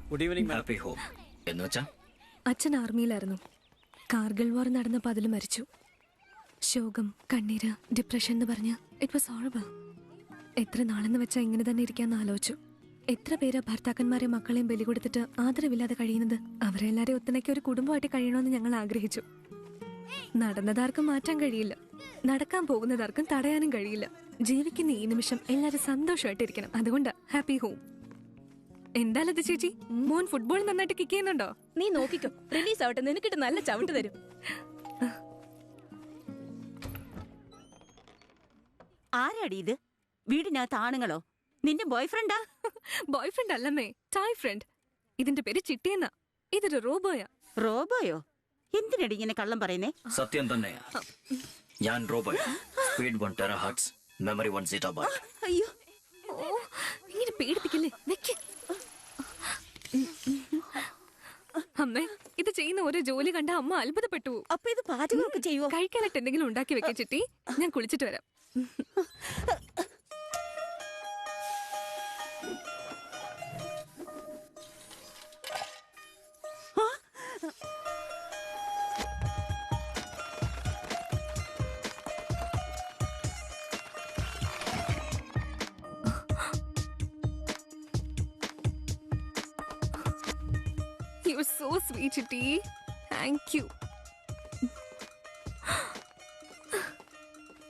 Good evening. Happy home എന്ന് വെച്ചാ അച്ഛൻ ആർമിയിലായിരുന്നു. കാർഗിൽ വാർ നടന്നപ്പോൾ അതിൽ മരിച്ചു. ശോകം, കണ്ണീര്, ഡിപ്രഷൻ എന്ന് പറഞ്ഞ് ഇറ്റ് വാസ് ഹോറിബിൾ. എത്ര നാളെന്ന് വെച്ചാൽ ഇങ്ങനെ തന്നെ ഇരിക്കാന്ന് ആലോചിച്ചു. എത്ര പേര് ഭർത്താക്കന്മാരെയും മക്കളെയും ബലി കൊടുത്തിട്ട് ആദരവില്ലാതെ കഴിയുന്നത്. അവരെല്ലാരെയും ഒത്തിണക്കി ഒരു കുടുംബമായിട്ട് കഴിയണമെന്ന് ഞങ്ങൾ ആഗ്രഹിച്ചു. നടന്നതാർക്കും മാറ്റാൻ കഴിയില്ല, നടക്കാൻ പോകുന്നതാർക്കും തടയാനും കഴിയില്ല. ജീവിക്കുന്ന ഈ നിമിഷം എല്ലാരും സന്തോഷമായിട്ടിരിക്കണം. അതുകൊണ്ട് ഹാപ്പി ഹോം. എന്താ ലത ചേച്ചി, മോൻ ഫുട്ബോൾ നന്നായിട്ട് കിക്ക് ചെയ്യുന്നുണ്ടോ? നീ നോക്കിക്കോ, റിലീസ് ആവട്ടെ, നിനക്കിട്ട് നല്ല ചവിട്ട് തരും. ആരാടി ഇത്? വീടിനകത്ത് ആണുങ്ങളോ? നിന്റെ ബോയ്ഫ്രണ്ടാ? ബോയ്ഫ്രണ്ട് അല്ലമ്മേ, ടോയ് ഫ്രണ്ട്. ഇതിന്റെ പേര് ചിട്ടിയെന്നാ. ഇതൊരു റോബോയാ. റോബോയോ? എന്തിനടി ഇങ്ങനെ കള്ളം പറയുന്നേ? സത്യം തന്നെയാ. ഞാൻ robot. Speed 1 terahertz, memory 1 zettabyte. അയ്യോ, ഇങ്ങനെ പേടിപ്പിക്കല്ലേ. അമ്മേ, ഇത് ചെയ്യുന്ന ഓരോ ജോലി കണ്ട അമ്മ അത്ഭുതപ്പെട്ടു. അപ്പൊ ഇത് പാചകമൊക്കെ ചെയ്യുവോ? കഴിക്കാനായിട്ട് എന്തെങ്കിലും ഉണ്ടാക്കി വെക്ക ചിട്ടി. ഞാൻ കുളിച്ചിട്ട് വരാം. You're so sweet, Chitti. Thank you.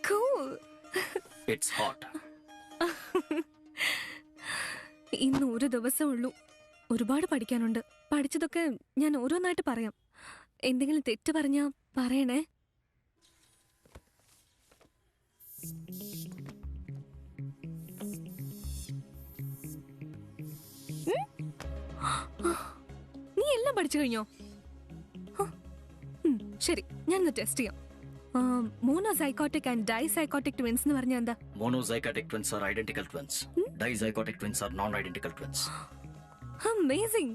Cool. It's hot. ഇന്ന് ഒരു ദിവസം ഉള്ളൂ. ഒരുപാട് പഠിക്കാനുണ്ട്. പഠിച്ചതൊക്കെ ഞാൻ ഓരോന്നായിട്ട് പറയാം. എന്തെങ്കിലും തെറ്റ് പറഞ്ഞാ പറയണേ. നീ എല്ലാം പഠിച്ചു കഴിഞ്ഞോ? ശരി, ഞാനൊന്ന് ടെസ്റ്റ് ചെയ്യാം. മോണോസൈക്കോട്ടിക് ആൻഡ് ഡൈസൈക്കോട്ടിക് ട്വിൻസ് എന്ന് പറഞ്ഞാൽ എന്താ? Monozygotic twins are identical twins. Dizygotic twins are non-identical twins. Amazing.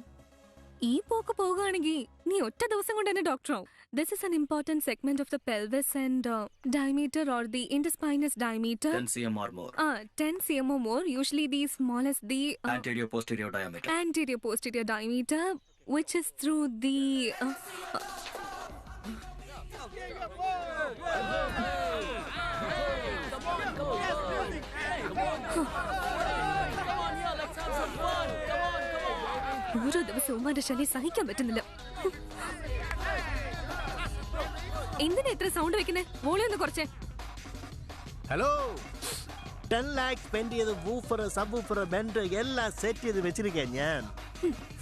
ഈ പോക്ക് പോകുകയാണെങ്കിൽ നീ ഒറ്റ ദിവസം കൊണ്ട് തന്നെ ഡോക്ടറാവും. This is an important segment of the pelvis and diameter or the interspinous diameter. 10 cm or more. 10 cm or more. Usually the smallest the Anterior posterior diameter. anterior posterior diameter, which is through the ഓരോ ദിവസവും അവന്റെ ശല്യം സഹിക്കാൻ പറ്റുന്നില്ല. എന്തിനാ ഇത്ര sound വെക്കുന്നേ? Volume ഒന്ന് കുറച്ചേ. ഹലോ, 10 lakhs സ്പെൻഡ് ചെയ്ത് വൂഫർ, സബ് വൂഫർ, ബെൻഡ് എല്ലാം സെറ്റ് ചെയ്ത് വെച്ചിരിക്കാൻ. ഞാൻ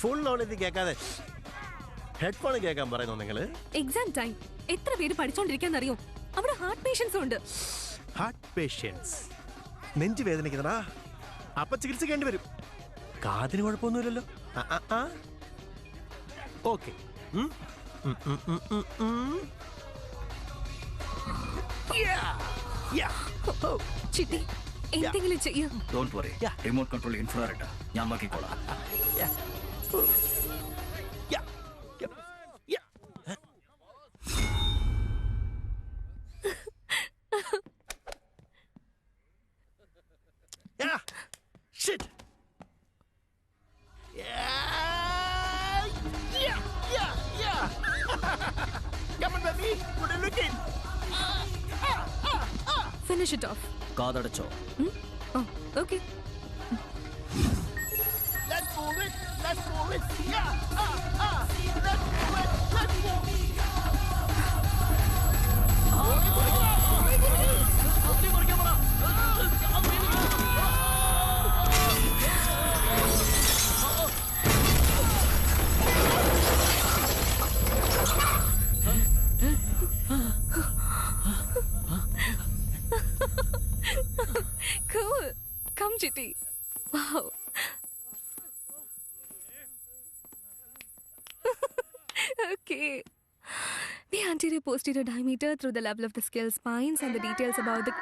ഫുൾ ഓൺ ഇത് കേൾക്കാതെ ഹെഡ്ഫോൺ കേൾക്കാൻ പറയുന്നു നിങ്ങള്. എക്സാം ടൈം എത്ര പേര് പഠിച്ചോണ്ടിരിക്കാന്നറിയോ? അവിടെ ഹാർട്ട് പേഷ്യൻസ് ഉണ്ട്. ഹാർട്ട് പേഷ്യൻസ് നെഞ്ചു വേദനിക്കുന്നതാ, അപ്പൊ ചികിത്സിക്കേണ്ടി വരും. കാതിന് കുഴപ്പമൊന്നുമില്ലല്ലോ. ഓക്കെ, ചിട്ടി എന്തെങ്കിലും ചെയ്യൂ. Don't worry. Remote control infrared. ഞാൻ നോക്കിക്കോളാം. Shit. Come on, baby. Good looking. Finish it off. കാതടച്ചോ? Okay. Let's move it. Let's move it. Let's move it. Let's move it. Cool. Come, Chitti. Wow. Okay. The anterior posterior diameter through the level of the skull spines and the details about the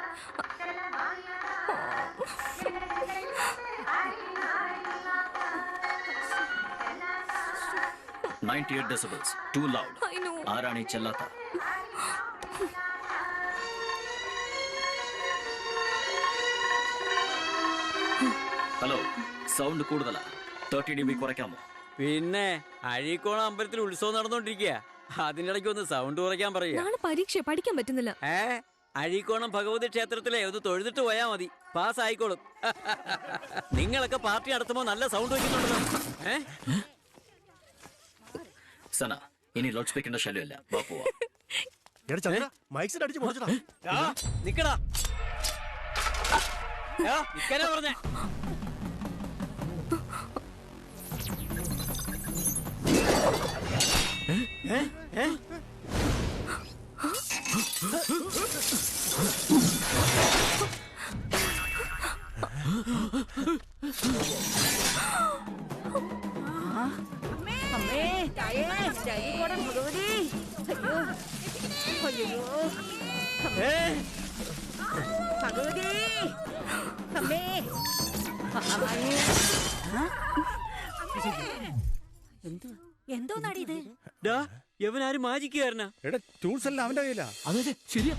98 decibels. Too loud. I know. ആരാണി ചെല്ലാത്ത? Hello, sound കൂടുതലാ. 30 dB കുറയ്ക്കാമോ? പിന്നെ അഴീക്കോണം അമ്പലത്തിൽ ഉത്സവം നടന്നുകൊണ്ടിരിക്കുക. അതിനിടയ്ക്ക് ഒന്ന് sound കുറയ്ക്കാൻ പറയുക. നാളെ പരീക്ഷ പഠിക്കാൻ പറ്റുന്നില്ല. അഴീക്കോണം ഭഗവതി ക്ഷേത്രത്തിലെ ഒന്ന് തൊഴുതിട്ട് പോയാ മതി, പാസ് ആയിക്കോളും. നിങ്ങളൊക്കെ പാർട്ടി നടത്തുമ്പോ നല്ല സൗണ്ട് വെക്കുന്നുണ്ടല്ലോ. സന, ഇനി ലൗഡ് സ്പീക്കറിന്റെ ശല്യമല്ല. വാ പോവാ. നിക്കടാ, നിക്കാനാ പറഞ്ഞേ. അമ്മേ, തായേ, അഴീക്കോടൻ ഭഗവതി. അയ്യോ, ഭഗവതി, അമ്മേ, എന്തോന്നാടി ഇത്? യവനാരും മാജിക്കുകാരനാ. എടാ ടൂൾസ് എല്ലാം അവന്റെ കയ്യിലാ. അതെ ശരിയാ.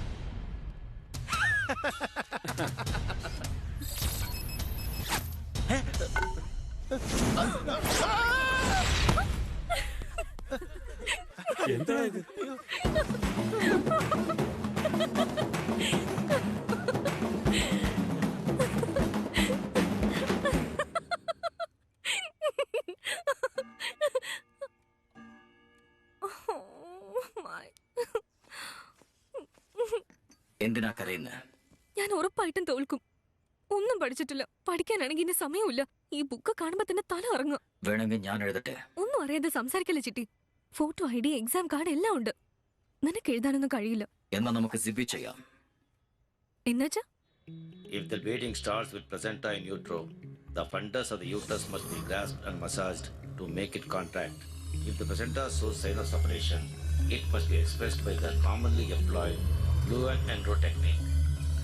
എന്താ ഇത്? എന്തിനാ കരയുന്നത്? ഞാൻ ഉറപ്പായിട്ടും തോൽക്കും. ഒന്നും പഠിച്ചിട്ടില്ല. പഠിക്കാനാണെങ്കിൽ ഇനി സമയമില്ല. ഈ ബുക്ക് കാണുമ്പോ തന്നെ തല ഇറങ്ങുക. വേണമെങ്കിൽ ഞാൻ എഴുതട്ടെ? ഒന്നും അറിയാതെ സംസാരിക്കല്ലേ ചിട്ടി. ഫോട്ടോ ID, എക്സാം കാർഡ് എല്ലാം ഉണ്ട്. നിനക്ക് എഴുതാനൊന്നും കഴിയില്ല. എന്നാ നമുക്ക് സിബി ചെയ്യാം. എന്നുവെച്ചാ If the bleeding starts with placenta in utero, the fundus of the uterus must be grasped and massaged to make it contract. If the placenta shows signs of separation, it must be expressed by the commonly employed Lewin and Rowe technique.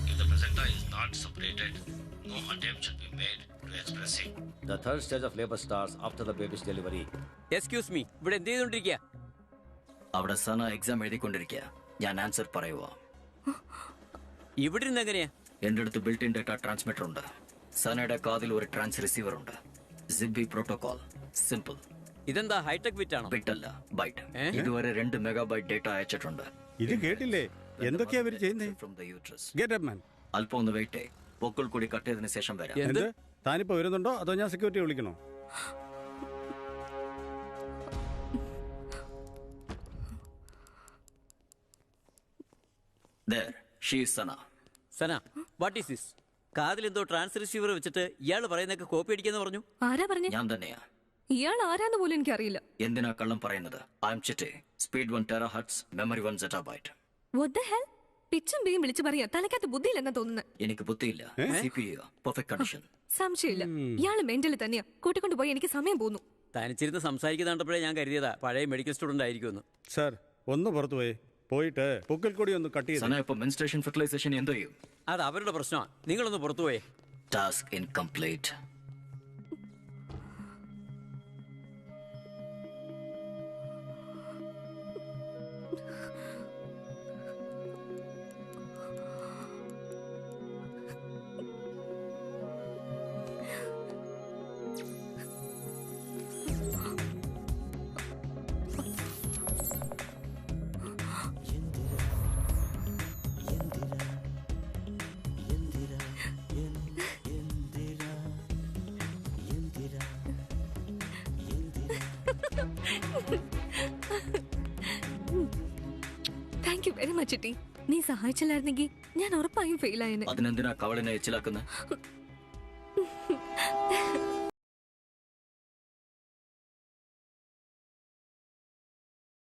If the placenta is not separated, no attempt should be made to express it. The third stage of labor starts after the baby's delivery. Excuse me, ഇവിടെ എന്ത് ചെയ്തോണ്ടിരിക്കുക? അവിടെ സന exam എഴുതിക്കൊണ്ടിരിക്കുക. ഞാൻ answer പറയുക. ഇവിടെ ഇരുന്ന് എങ്ങനെയാ? എന്റെ അടുത്ത് ബിൽറ്റ് ഇൻ ഡേറ്റ ട്രാൻസ്മിറ്റർ ഉണ്ട്. സനയുടെ കാതിൽ ഒരു ട്രാൻസ് റിസീവർ ഉണ്ട്. സിബി പ്രോട്ടോകോൾ. സിമ്പിൾ. ഇതെന്താ ഹൈടെക് ബിറ്റ് ആണോ? ബിറ്റ് അല്ല, ബൈറ്റ്. ഇതുവരെ 2 മെഗാബൈറ്റ് ഡേറ്റ അയച്ചിട്ടുണ്ട്. ഇത് കേട്ടില്ലേ? എന്തൊക്കെയാ അവര് ചെയ്യുന്നേ? From the uterus. Get up man. അല്പം ഒന്ന് വെയിറ്റ്. പൊക്കിൾ കൂടി കട്ട് ചെയ്തതിനു ശേഷം വരാം. എന്ത്? താനിപ്പോ വരുന്നുണ്ടോ അതോ ഞാൻ സെക്യൂരിറ്റി വിളിക്കണോ? There, she is Sana. Sana, what is this? കാതിൽ എന്തോ ട്രാൻസ് റിസീവർ വെച്ചിട്ട് ഇയാൾ പറയുന്നൊക്കെ കോപ്പി അടിക്കാന്ന് പറഞ്ഞു. ആരാ പറഞ്ഞേ? ഞാൻ തന്നെയാ. ഇയാൾ ആരാന്ന് പോലും എനിക്കറിയില്ല. എന്തിനാ കള്ളം പറയുന്നത്? I am Chitti. Speed 1 terahertz, memory 1 zettabyte. What the hell? പിച്ചും ബേയും വിളിച്ചു പറയാ. തലക്കകത്ത് ബുദ്ധിയില്ലെന്നാ തോന്നുന്നത്. എനിക്ക് ബുദ്ധിയില്ല. CPU perfect condition. സംശയമില്ല, ഇയാള് മെന്റലി തന്നെയാ. കൂട്ടിക്കൊണ്ട് പോയി എനിക്ക് സമയം പോന്നു. തനിച്ചിരുന്ന് സംസാരിക്കുന്ന കണ്ടപ്പോഴേ ഞാൻ കരുതിയതാ പഴയ മെഡിക്കൽ സ്റ്റുഡന്റ് ആയിരിക്കുമെന്ന്. സാർ ഒന്ന് പുറത്തു പോയിട്ട് പൊക്കിൽ കൂടി ഒന്ന് കട്ട് ചെയ്ത്. സന, ഇപ്പൊ മെൻസ്ട്രേഷൻ ഫെർട്ടിലൈസേഷൻ എന്തോ ചെയ്യും? അത് അവരുടെ പ്രശ്നമാണ്. നിങ്ങളൊന്ന് പുറത്തു പോയേ. Task incomplete. Thank you very much ചിട്ടി. നീ സഹായിച്ചില്ലായിരുന്നെങ്കിൽ ഞാൻ ഉറപ്പായും ഫെയിൽ ആയെന്ന്. അതിനെന്തിനാ കവളിനെ എച്ചിലാക്കുന്നത്?